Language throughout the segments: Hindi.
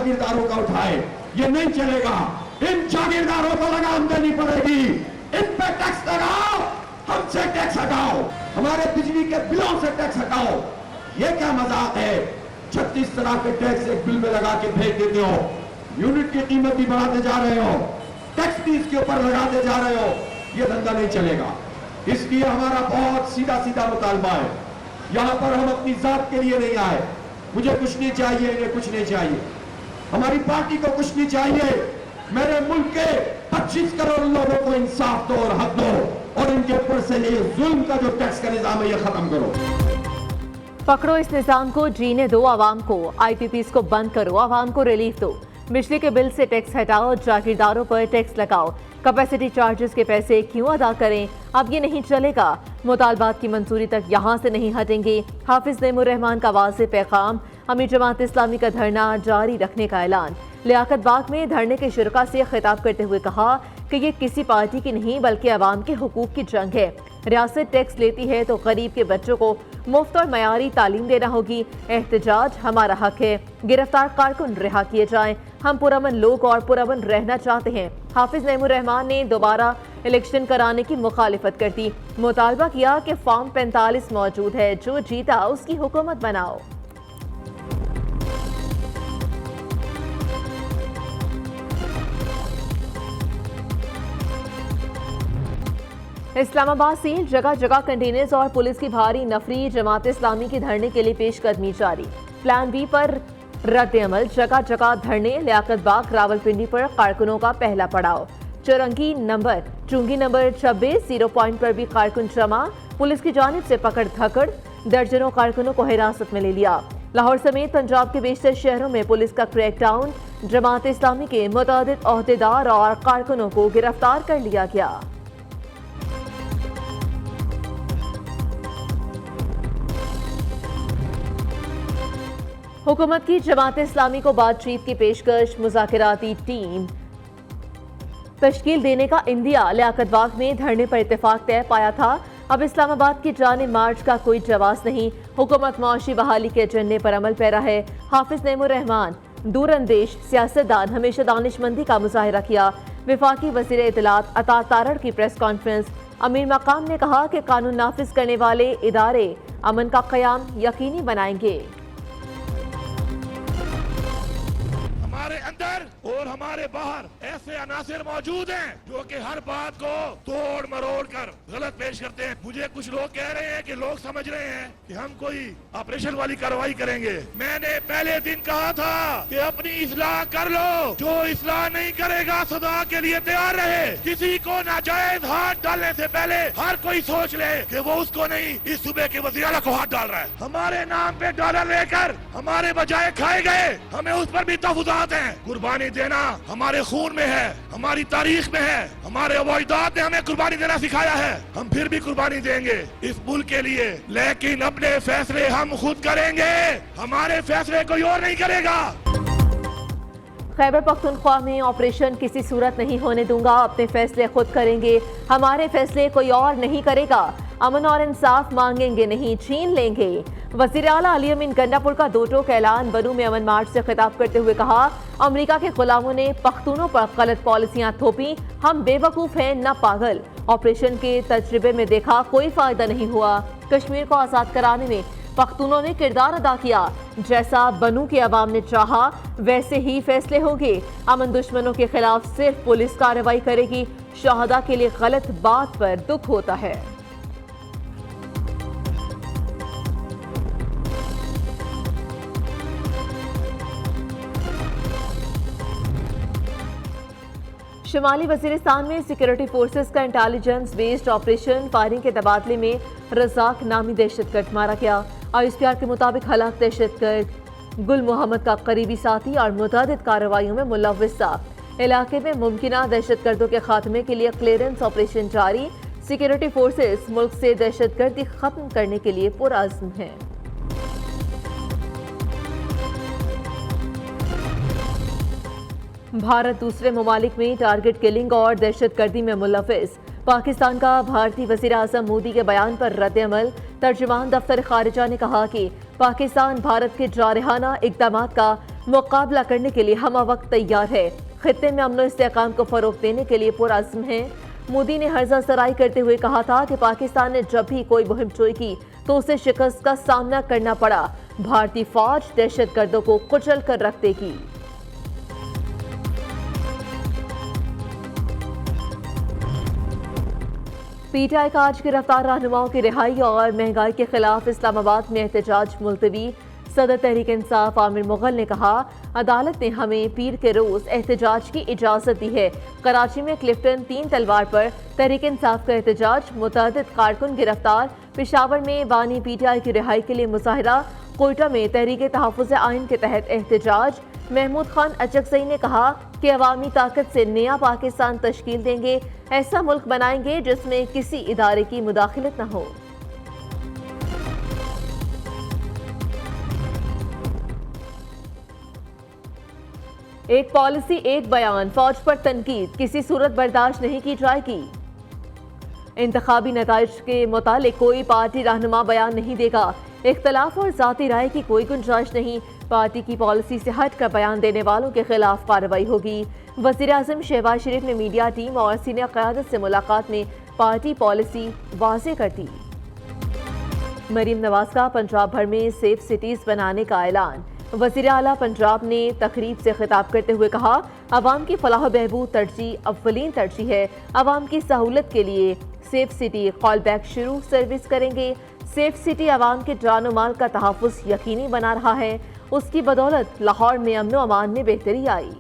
जागीरदारों का उठाए, ये नहीं चलेगा। इन जागीरदारों को लगाम देनी पड़ेगी, इन पे टैक्स लगाओ, हमसे टैक्स हटाओ, हमारे बिजली के बिलों से टैक्स हटाओ। ये क्या मजाक है? 36 तरह के टैक्स एक बिल में लगा के भेज देते हो, यूनिट की कीमत भी बढ़ाते जा रहे हो, टैक्स भी इसके ऊपर लगाते जा रहे हो। ये धंधा नहीं चलेगा। इसलिए हमारा बहुत सीधा सीधा मुतालबा है, यहां पर हम अपनी जात के लिए नहीं आए। मुझे कुछ नहीं चाहिए, इन्हें कुछ नहीं चाहिए, हमारी पार्टी को कुछ नहीं चाहिए। मेरे मुल्क के 25 करोड़ लोगों को इंसाफ दो और हक दो, और इनके ऊपर से ये जुल्म का जो टैक्स का निजाम है ये खत्म करो। पकड़ो इस निजाम को, जीने दो आवाम को, IPPs को बंद करो, आवाम को रिलीफ दो, बिजली के बिल से टैक्स हटाओ, जागीरदारों पर टैक्स लगाओ, कैपेसिटी चार्जेस के पैसे क्यों अदा करें? अब ये नहीं चलेगा। मुतालबात की मंजूरी तक यहाँ से नहीं हटेंगे। हाफिज नईमुर रहमान का वाज़ेह पैगाम, अमीर जमात इस्लामी का धरना जारी रखने का ऐलान। लियाकत बाग में धरने के शुरका से खिताब करते हुए कहा कि ये किसी पार्टी की नहीं बल्कि अवाम के हुकूक की जंग है। रियासत टैक्स लेती है तो गरीब के बच्चों को मुफ्त और मयारी तालीम देना होगी। एहतजाज हमारा हक है, गिरफ्तार कारकुन रिहा किए जाएं। हम पुरअमन लोग और पुरअमन रहना चाहते हैं। हाफिज नईमुर रहमान ने दोबारा इलेक्शन कराने की मुखालिफत कर दी। मुतालबा किया कि फॉर्म 45 मौजूद है, जो जीता उसकी हुकूमत बनाओ। इस्लामाबाद से जगह जगह कंटेनर्स और पुलिस की भारी नफरी, जमात इस्लामी के धरने के लिए पेशकदमी जारी। प्लान बी पर रद्द अमल, जगह जगह धरने। लियाकत बाग रावलपिंडी पर कारकुनों का पहला पड़ाव। चुंगी नंबर 26 जीरो पॉइंट पर भी कारकुन जमा, पुलिस की जानिब से पकड़ धकड़, दर्जनों कारकुनों को हिरासत में ले लिया। लाहौर समेत पंजाब के बेशतर शहरों में पुलिस का क्रैकडाउन, जमात इस्लामी के मुतअद्दिद ओहदेदार और कारकुनों को गिरफ्तार कर लिया गया। हुकूमत की जमात इस्लामी को बातचीत की पेशकश, मुज़ाकराती टीम तश्कील देने का इंदिया। लियाकत बाग में धरने पर इत्तेफाक तय पाया था। अब इस्लामाबाद की जानिब मार्च का कोई जवाब नहीं। हुकूमत माशी बहाली के एजेंडे पर अमल पैरा है। हाफिज नईमुर रहमान दूरअंदेश सियासतदान, हमेशा दानिशमंदी का मुजाहिरा किया। वफाकी वज़ीर इत्तलात अता तारड़ की प्रेस कॉन्फ्रेंस। अमीर मकाम ने कहा कि कानून नाफिज करने वाले इदारे अमन का क़याम यकीनी बनाएंगे। हमारे अंदर और हमारे बाहर ऐसे अनासिर मौजूद हैं जो कि हर बात को तोड़ मरोड़ कर गलत पेश करते हैं। मुझे कुछ लोग कह रहे हैं कि लोग समझ रहे हैं कि हम कोई ऑपरेशन वाली कार्रवाई करेंगे। मैंने पहले दिन कहा था कि अपनी इस्लाह कर लो, जो इस्लाह नहीं करेगा सदा के लिए तैयार रहे। किसी को नाजायज हाथ डालने से पहले हर कोई सोच ले कि वो उसको नहीं, इस सूबे के वज़ीर आला को हाथ डाल रहा है। हमारे नाम पे डॉलर लेकर हमारे बजाय खाए गए, हमें उस पर भी तहफुजात हैं। कुर्बानी देना हमारे खून में है, हमारी तारीख में है, हमारे अवाइदात ने हमें कुर्बानी देना सिखाया है। हम फिर भी कुर्बानी देंगे इस मुल्क के लिए, लेकिन अपने फैसले हम खुद करेंगे, हमारे फैसले कोई और नहीं करेगा। खैबर पख्तूनख्वा में ऑपरेशन किसी सूरत नहीं होने दूंगा, अपने फैसले खुद करेंगे, हमारे फैसले कोई और नहीं करेगा। अमन और इंसाफ मांगेंगे नहीं, छीन लेंगे। वज़ीर आला अली अमीन गंडापुर का दो टोक ऐलान। बनू में अमन मार्च से खिताब करते हुए कहा, अमेरिका के गुलामों ने पख्तूनों पर गलत पॉलिसियां थोपी, हम बेवकूफ हैं न पागल। ऑपरेशन के तजर्बे में देखा कोई फायदा नहीं हुआ। कश्मीर को आजाद कराने में पख्तूनों ने किरदार अदा किया, जैसा बनू के अवाम ने चाहा वैसे ही फैसले होंगे। अमन दुश्मनों के खिलाफ सिर्फ पुलिस कार्रवाई करेगी। शहादा के लिए गलत बात पर दुख होता है। शुमाली वजीरिस्तान में सिक्योरिटी फोर्सेस का इंटेलिजेंस बेस्ड ऑपरेशन फायरिंग के तबादले में रज़ाक नामी दहशतगर्द मारा गया। ISPR के मुताबिक हलाक दहशतगर्द गुल मोहम्मद का करीबी साथी और मुतअद्दिद कार्रवाइयों में मुलव्विस था। इलाके में मुमकिना दहशतगर्दों के खात्मे के लिए क्लियरेंस ऑपरेशन जारी। सिक्योरिटी फोर्सेस मुल्क से दहशतगर्दी खत्म करने के लिए पुरअज़्म हैं। भारत दूसरे ममालिक में टारगेट किलिंग और दहशतगर्दी में मुलव्विस। पाकिस्तान का भारतीय वज़ीर आज़म मोदी के बयान पर रद्द-ए-अमल। तर्जुमान दफ्तर खारिजा ने कहा कि पाकिस्तान भारत के जारहाना इक़दामात का मुकाबला करने के लिए हम वक्त तैयार है। खित्ते में अमन इस्तेहकाम को फरोग देने के लिए पुरअज़्म है। मोदी ने हर्जा सराई करते हुए कहा था कि पाकिस्तान ने जब भी कोई मुहिम शुरू की तो उसे शिकस्त का सामना करना पड़ा। भारतीय फौज दहशतगर्दों को कुचल कर रख देगी। पीटीआई का आज गिरफ्तार रहनुमाओं की रिहाई और महंगाई के खिलाफ इस्लामाबाद में एहतजाज मुलतवी। सदर तहरीक इंसाफ आमिर मुगल ने कहा, अदालत ने हमें पीर के रोज एहतजाज की इजाजत दी है। कराची में क्लिफ्टन 3 तलवार पर तहरीक इंसाफ का एहतजाज, मुतअद्दिद कारकुन गिरफ्तार। पेशावर में बानी पीटीआई की रिहाई के लिए मुजाहिरा। कोयटा में तहरीक तहफ़्फ़ुज़ आइन के तहत एहतजाज। महमूद खान अचकज़ई ने कहा कि अवामी ताकत से नया पाकिस्तान तश्कील देंगे, ऐसा मुल्क बनाएंगे जिसमें किसी इदारे की मुदाखलत न हो। एक पॉलिसी एक बयान, फौज पर तनकीद किसी सूरत बर्दाश्त नहीं की जाएगी। इंतखाबी नताइज के मुतालिक कोई पार्टी रहनुमा बयान नहीं देगा। इख्तलाफ और जाती राय की कोई गुंजाइश नहीं। पार्टी की पॉलिसी से हटकर बयान देने वालों के खिलाफ कार्रवाई होगी। वज़ीर आज़म शहबाज शरीफ ने मीडिया टीम और सीनियर क़यादत से मुलाकात में पार्टी पॉलिसी वाज़ेह कर दी। मरीम नवाज का पंजाब भर में सेफ सिटीज़ बनाने का ऐलान। वज़ीर आला पंजाब ने तकरीब से खिताब करते हुए कहा, अवाम की फलाह बहबूद तरजीह अव्वलीन तरजीह है। अवाम की सहूलत के लिए सेफ सिटी कॉल बैक शुरू सर्विस करेंगे। सेफ सिटी अवाम के जान और माल का तहफ़्फ़ुज़ यकीनी बना रहा है। उसकी बदौलत लाहौर में अमन व अमान में बेहतरी आई।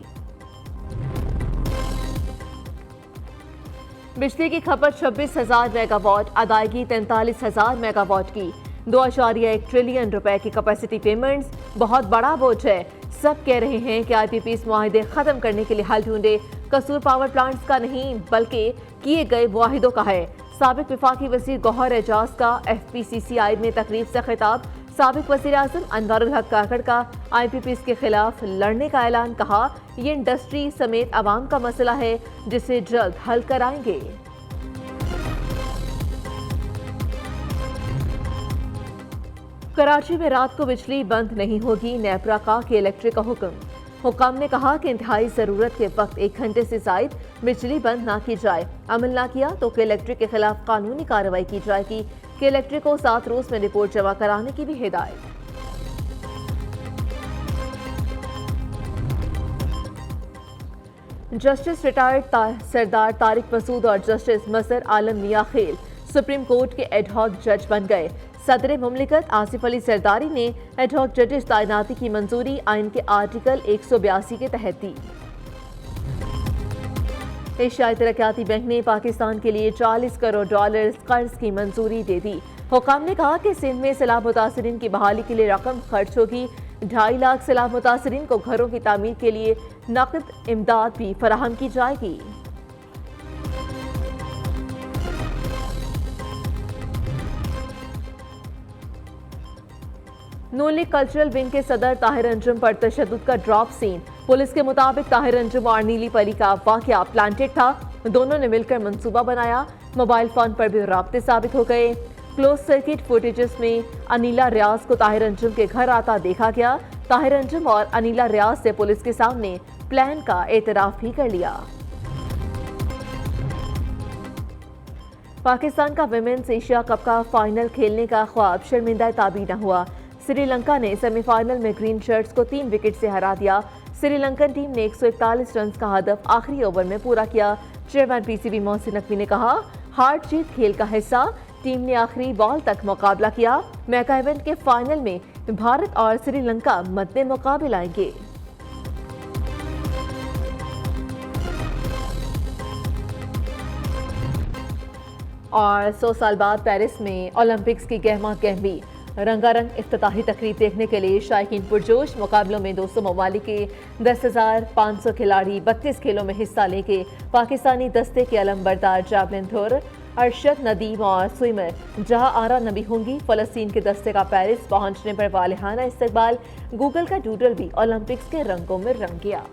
बिजली की खपत 26,000 मेगावाट, अदायगी 43,000 मेगावाट की। 2.1 ट्रिलियन रुपए की कैपेसिटी पेमेंट्स बहुत बड़ा बोझ है। सब कह रहे हैं कि IPPs मुआहिदे खत्म करने के लिए हल ढूंढे। कसूर पावर प्लांट्स का नहीं बल्कि किए गए मुआहिदों का है। साबिक वफाकी वज़ीर गौहर एजाज का FPCCI में तकरीब से खिताब। साबिक वज़ीर आज़म अनवारुल हक काकड़ का IPPs के खिलाफ लड़ने का ऐलान। कहा, ये इंडस्ट्री समेत अवाम का मसला है जिसे जल्द हल कराएंगे। कराची में रात को बिजली बंद नहीं होगी। नेपरा का कि इलेक्ट्रिक का हुक्म। हुकाम ने कहा कि इंतहाई ज़रूरत के वक्त 1 घंटे से ज़ायद बिजली बंद ना की जाए। अमल ना किया तो के इलेक्ट्रिक के खिलाफ कानूनी कार्रवाई की जाएगी। के इलेक्ट्रिक को 7 रोज में रिपोर्ट जमा कराने की भी हिदायत। जस्टिस रिटायर्ड सरदार तारिक मसूद और जस्टिस मसर आलम मियां खेल सुप्रीम कोर्ट के एडहॉक जज बन गए। सदर मुमलिकत आसिफ अली सरदारी ने एडहॉक जजेस तैनाती की मंजूरी आइन के आर्टिकल 182 के तहत दी। एशियाई तरक्याती बैंक ने पाकिस्तान के लिए $40 करोड़ कर्ज की मंजूरी दे दी। हुकाम ने कहा कि सिंध में सैलाब मुतासरीन की बहाली के लिए रकम खर्च होगी। 2.5 लाख सैलाब मुतासरीन को घरों की तामीर के लिए नकद इमदाद भी फराहम की जाएगी। नून लीग कल्चरल विंग के सदर ताहिर अंजुम पर तशद्दुद का ड्रॉप सीन। पुलिस के मुताबिक ताहिर अंजुम और नीली परी का वाकया प्लांटेड था। दोनों ने मिलकर मंसूबा बनाया। मोबाइल फोन पर भी राब्ते साबित हो गए। क्लोज सर्किट फुटेजेस में अनिला रियाज को ताहिर अंजुम के घर आता देखा गया। ताहिर अंजुम और अनिला रियाज से पुलिस के सामने प्लान का एतराफ भी कर लिया। पाकिस्तान का विमेंस एशिया कप का फाइनल खेलने का ख्वाब शर्मिंदा ताबीर न हुआ। श्रीलंका ने सेमीफाइनल में ग्रीन शर्ट्स को 3 विकेट से हरा दिया। श्रीलंकन टीम ने 141 रन का हदफ आखिरी ओवर में पूरा किया। चेयरमैन PCB मोहसिन नकवी ने कहा, हार जीत खेल का हिस्सा। टीम ने आखिरी बॉल तक मुकाबला किया। मैका इवेंट के फाइनल में भारत और श्रीलंका मद्दे मुकाबले आएंगे। और 100 साल बाद पेरिस में ओलंपिक्स की गहमा गहमी रंगारंग इफ्तिताही तकरीब देखने के लिए शायकीन पुरजोश। मुकाबलों में 200 ममालिक के 10,500 खिलाड़ी 32 खेलों में हिस्सा लेंगे। पाकिस्तानी दस्ते के अलम बरदार जावलिन थ्रोअर अरशद नदीम और स्विमर जहां आरा नबी होंगी। फलस्तीन के दस्ते का पेरिस पहुंचने पर वालिहाना इस्तकबाल। गूगल का डूडल भी ओलंपिक्स के रंगों में रंग गया।